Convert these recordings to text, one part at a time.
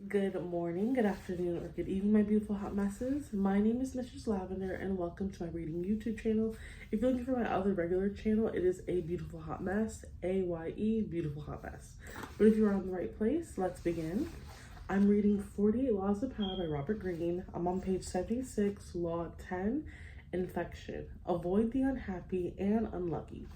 Good morning, good afternoon, or good evening, my beautiful hot messes. My name is Mistress Lavender, and welcome to my reading YouTube channel. If you're looking for my other regular channel, it is A Beautiful Hot Mess, AYE Beautiful Hot Mess. But if you're on the right place, let's begin. I'm reading 48 Laws of Power by Robert Greene. I'm on page 76, Law 10, Infection. Avoid the unhappy and unlucky.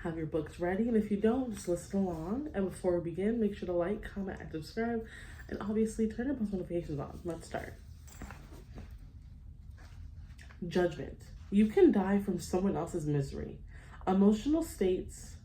Have your books ready, and if you don't, just listen along. And before we begin, make sure to like, comment, and subscribe, and obviously turn your post notifications on. Let's start. Judgment. You can die from someone else's misery. Emotional states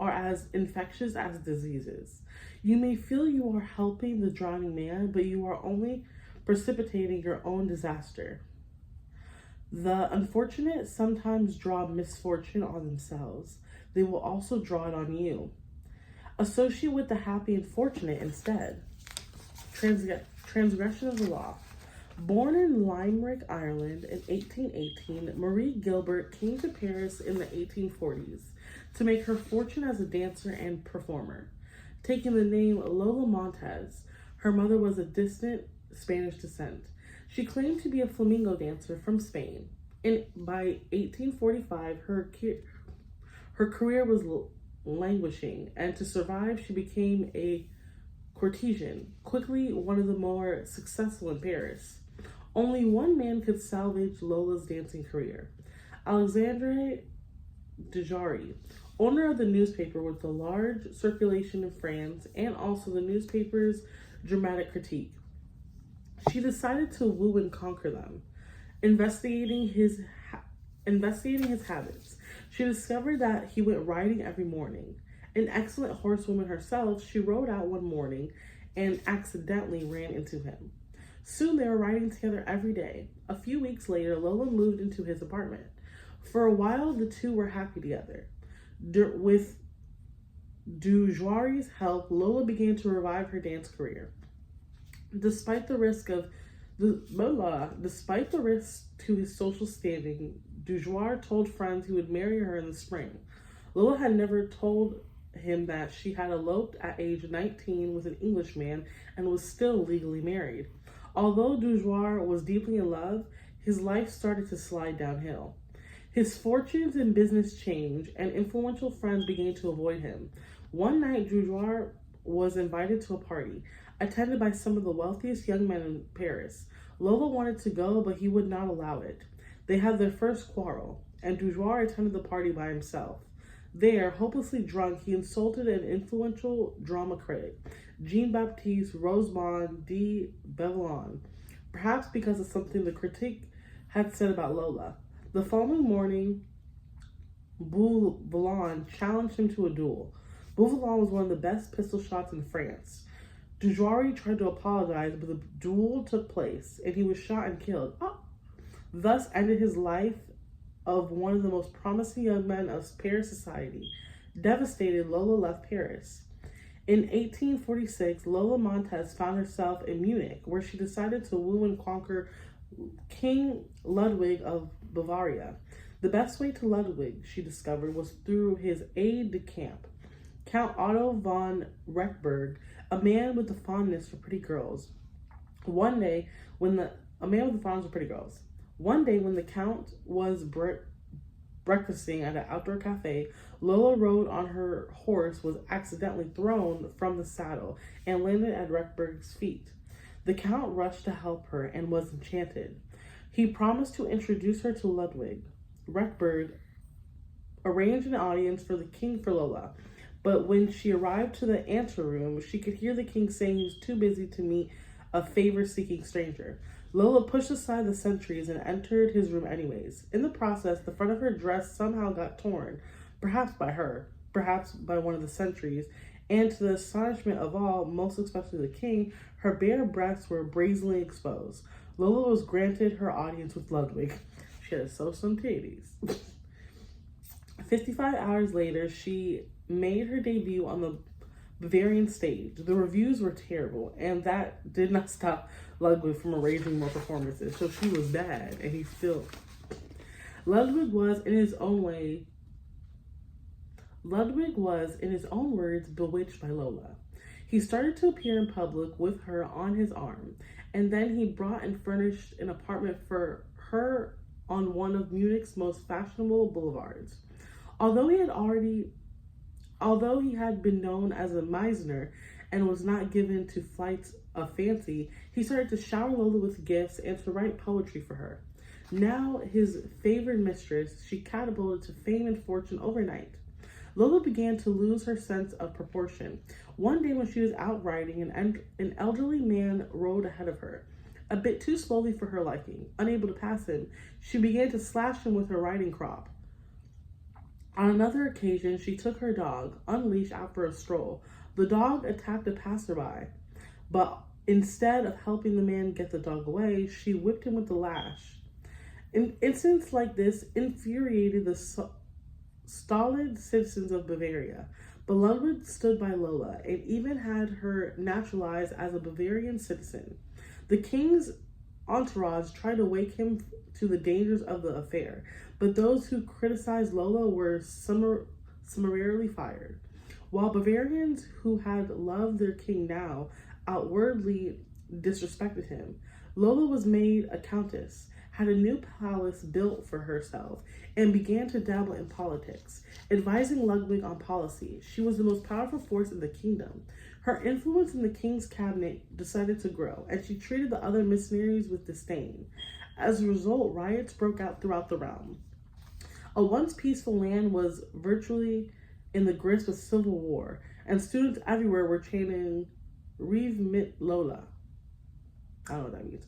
are as infectious as diseases. You may feel you are helping the drowning man, but you are only precipitating your own disaster. The unfortunate sometimes draw misfortune on themselves. They will also draw it on you. Associate with the happy and fortunate instead. Transgression of the law. Born in Limerick, Ireland in 1818, Marie Gilbert came to Paris in the 1840s to make her fortune as a dancer and performer. Taking the name Lola Montez, her mother was of distant Spanish descent. She claimed to be a flamenco dancer from Spain. By 1845, her career was languishing, and to survive, she became a courtesan, quickly one of the more successful in Paris. Only one man could salvage Lola's dancing career: Alexandre Dejari, owner of the newspaper with a large circulation in France and also the newspaper's dramatic critique. She decided to woo and conquer them. Investigating his habits, she discovered that he went riding every morning. An excellent horsewoman herself, she rode out one morning and accidentally ran into him. Soon they were riding together every day. A few weeks later, Lola moved into his apartment. For a while, the two were happy together. With Dujari's help, Lola began to revive her dance career. Despite the risk to his social standing, Dujoir told friends he would marry her in the spring. Lola had never told him that she had eloped at age 19 with an Englishman and was still legally married. Although Dujoir was deeply in love, his life started to slide downhill. His fortunes and business changed, and influential friends began to avoid him. One night, Dujoir was invited to a party, attended by some of the wealthiest young men in Paris. Lola wanted to go, but he would not allow it. They had their first quarrel, and Dujoir attended the party by himself. There, hopelessly drunk, he insulted an influential drama critic, Jean-Baptiste Rosemond de Bellon, perhaps because of something the critic had said about Lola. The following morning, Bellon challenged him to a duel. Bellon was one of the best pistol shots in France. Dujari tried to apologize, but the duel took place, and he was shot and killed. Thus ended his life of one of the most promising young men of Paris society. Devastated, Lola left Paris. In 1846, Lola Montez found herself in Munich, where she decided to woo and conquer King Ludwig of Bavaria. The best way to Ludwig, she discovered, was through his aide-de-camp, Count Otto von Rechberg, a man with a fondness for pretty girls. One day, when the Count was breakfasting at an outdoor cafe, Lola rode on her horse, was accidentally thrown from the saddle, and landed at Rechberg's feet. The Count rushed to help her and was enchanted. He promised to introduce her to Ludwig. Rechberg arranged an audience for the king for Lola, but when she arrived to the anteroom, she could hear the king saying he was too busy to meet a favor-seeking stranger. Lola pushed aside the sentries and entered his room anyways. In the process, the front of her dress somehow got torn, perhaps by her, perhaps by one of the sentries, and to the astonishment of all, most especially the king, her bare breasts were brazenly exposed. Lola was granted her audience with Ludwig. She had to sew some titties. 55 hours later, she made her debut on the Bavarian stage. The reviews were terrible, and that did not stop Ludwig from arranging more performances. So she was bad, and he still... Ludwig was, in his own words, bewitched by Lola. He started to appear in public with her on his arm, and then he brought and furnished an apartment for her on one of Munich's most fashionable boulevards. Although he had already Although he had been known as a miser and was not given to flights of fancy, he started to shower Lola with gifts and to write poetry for her. Now his favored mistress, she catapulted to fame and fortune overnight. Lola began to lose her sense of proportion. One day when she was out riding, an elderly man rode ahead of her, a bit too slowly for her liking. Unable to pass him, she began to slash him with her riding crop. On another occasion, she took her dog, unleashed after a stroll. The dog attacked a passerby, but instead of helping the man get the dog away, she whipped him with the lash. Incidents like this infuriated the stolid citizens of Bavaria. But Ludwig stood by Lola and even had her naturalized as a Bavarian citizen. The king's entourage tried to wake him to the dangers of the affair, but those who criticized Lola were summarily fired. While Bavarians who had loved their king now outwardly disrespected him, Lola was made a countess, had a new palace built for herself, and began to dabble in politics, advising Ludwig on policy. She was the most powerful force in the kingdom. Her influence in the king's cabinet decided to grow, and she treated the other missionaries with disdain. As a result, riots broke out throughout the realm. A once peaceful land was virtually in the grip of civil war, and students everywhere were chanting, "Rev mit Lola." I don't know what that means.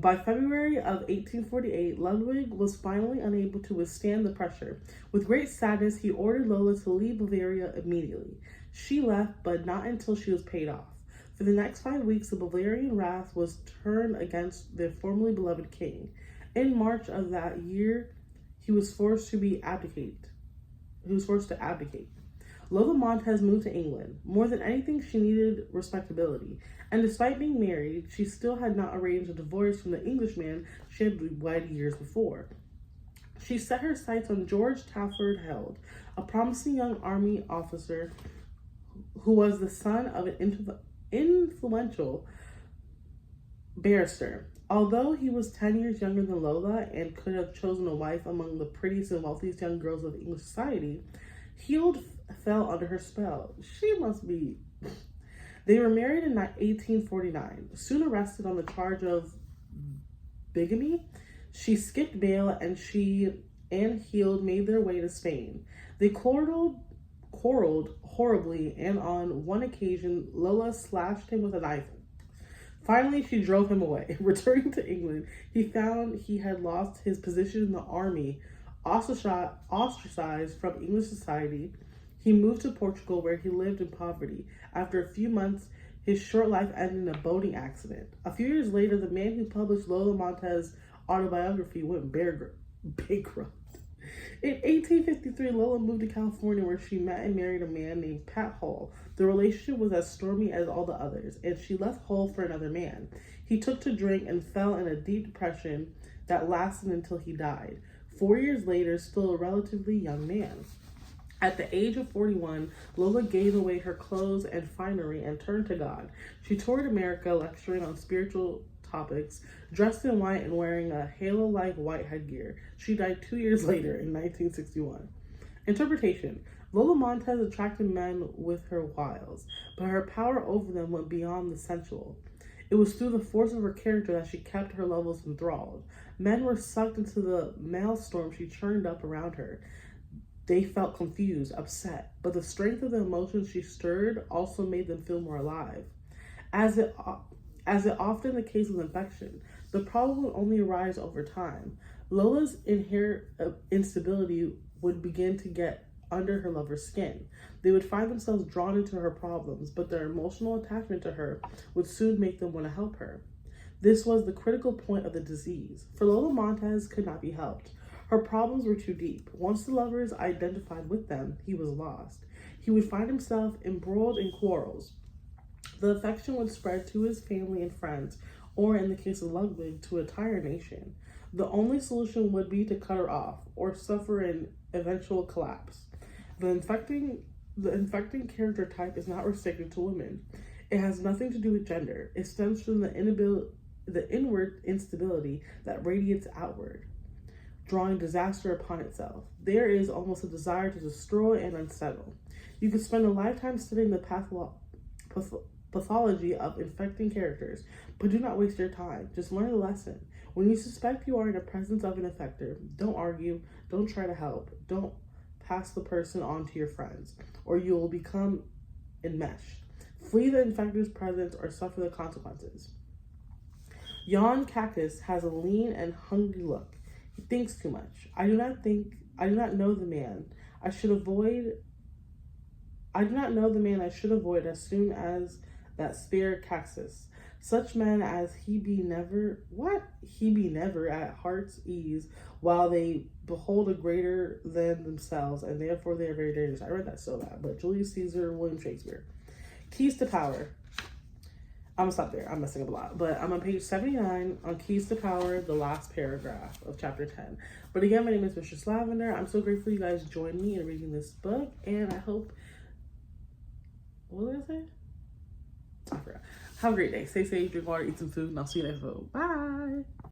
By February of 1848, Ludwig was finally unable to withstand the pressure. With great sadness, he ordered Lola to leave Bavaria immediately. She left, but not until she was paid off. For the next 5 weeks, the Bavarian wrath was turned against their formerly beloved king. In March of that year, he was forced to abdicate. Lola Montez moved to England. More than anything, she needed respectability. And despite being married, she still had not arranged a divorce from the Englishman she had wed years before. She set her sights on George Talfourd Held, a promising young army officer who was the son of an influential barrister. Although he was 10 years younger than Lola and could have chosen a wife among the prettiest and wealthiest young girls of English society, Held fell under her spell. She must be. They were married in 1849. Soon arrested on the charge of bigamy, she skipped bail and she and Held made their way to Spain. They quarreled horribly, and on one occasion, Lola slashed him with a knife. Finally, she drove him away. Returning to England, he found he had lost his position in the army, ostracized from English society. He moved to Portugal, where he lived in poverty. After a few months, his short life ended in a boating accident. A few years later, the man who published Lola Montez's autobiography went bankrupt. In 1853, Lola moved to California, where she met and married a man named Pat Hull. The relationship was as stormy as all the others, and she left Hull for another man. He took to drink and fell in a deep depression that lasted until he died. 4 years later, still a relatively young man. At the age of 41, Lola gave away her clothes and finery and turned to God. She toured America, lecturing on spiritual topics, dressed in white and wearing a halo-like white headgear. She died 2 years later in 1961. Interpretation. Lola Montez attracted men with her wiles, but her power over them went beyond the sensual. It was through the force of her character that she kept her lovers enthralled. Men were sucked into the maelstrom she churned up around her. They felt confused, upset, but the strength of the emotions she stirred also made them feel more alive. As it often the case with infection, the problem would only arise over time. Lola's inherent instability would begin to get under her lover's skin. They would find themselves drawn into her problems, but their emotional attachment to her would soon make them want to help her. This was the critical point of the disease, for Lola Montez could not be helped. Her problems were too deep. Once the lovers identified with them, he was lost. He would find himself embroiled in quarrels. The affection would spread to his family and friends, or in the case of Ludwig, to an entire nation. The only solution would be to cut her off, or suffer an eventual collapse. The The infecting character type is not restricted to women. It has nothing to do with gender. It stems from the inward instability that radiates outward, drawing disaster upon itself. There is almost a desire to destroy and unsettle. You could spend a lifetime studying the pathology of infecting characters, but do not waste your time. Just learn the lesson. When you suspect you are in the presence of an infector, don't argue, don't try to help, don't pass the person on to your friends, or you will become enmeshed. Flee the infector's presence or suffer the consequences. Jan Cactus has a lean and hungry look. He thinks too much. I do not know the man I should avoid as soon as that spare Cactus. Such men as he be never at heart's ease, while they behold a greater than themselves, and therefore they are very dangerous. I read that so bad, but Julius Caesar, William Shakespeare. Keys to Power. I'm gonna stop there. I'm messing up a lot. But I'm on page 79 on Keys to Power, the last paragraph of chapter 10. But again, my name is Mistress Lavender. I'm so grateful you guys joined me in reading this book. And I hope, what did I say? I forgot. Have a great day. Stay safe, drink water, eat some food, and I'll see you next video. Bye.